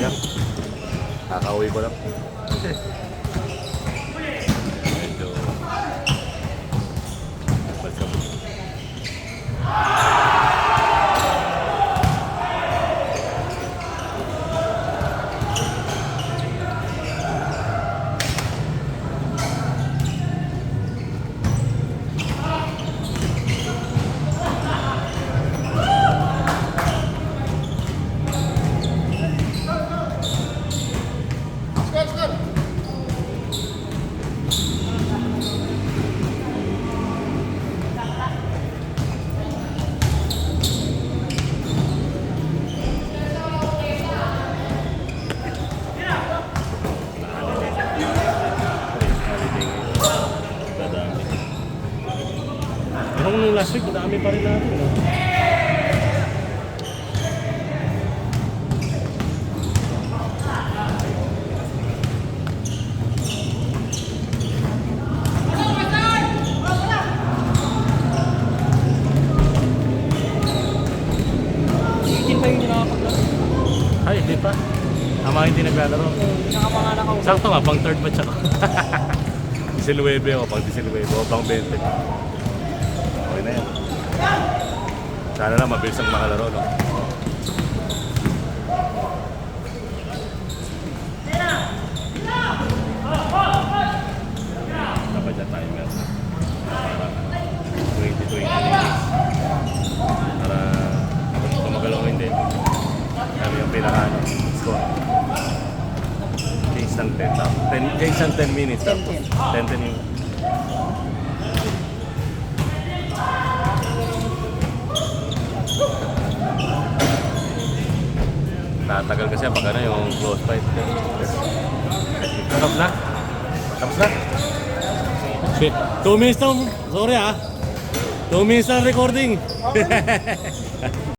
lang. Kakauwi ko lang. Medyo basta mo. Nung last week, madami pa rin natin. No? Hindi pa yung nakakapaglaro. Ay, hindi pa. Tama hindi naglalaro. Nakapanganak ako. Sakto nga, pang third match ako. 19 ako, pang 19 ako, pang 20. Okay na yan. Sana lang mabilis ang makalaro, no? Dapat dyan tayo nga. Para 20-20 minutes. Para kung magalaw hindi. Kami yung pinaka score. Change ng 10. Change ng 10 minutes. 10 minutes. Tatagal kasi pag ano yung close fight. Tapos na? Tapos na? Shit. 2 minutes na. Sorry 2 minutes na recording.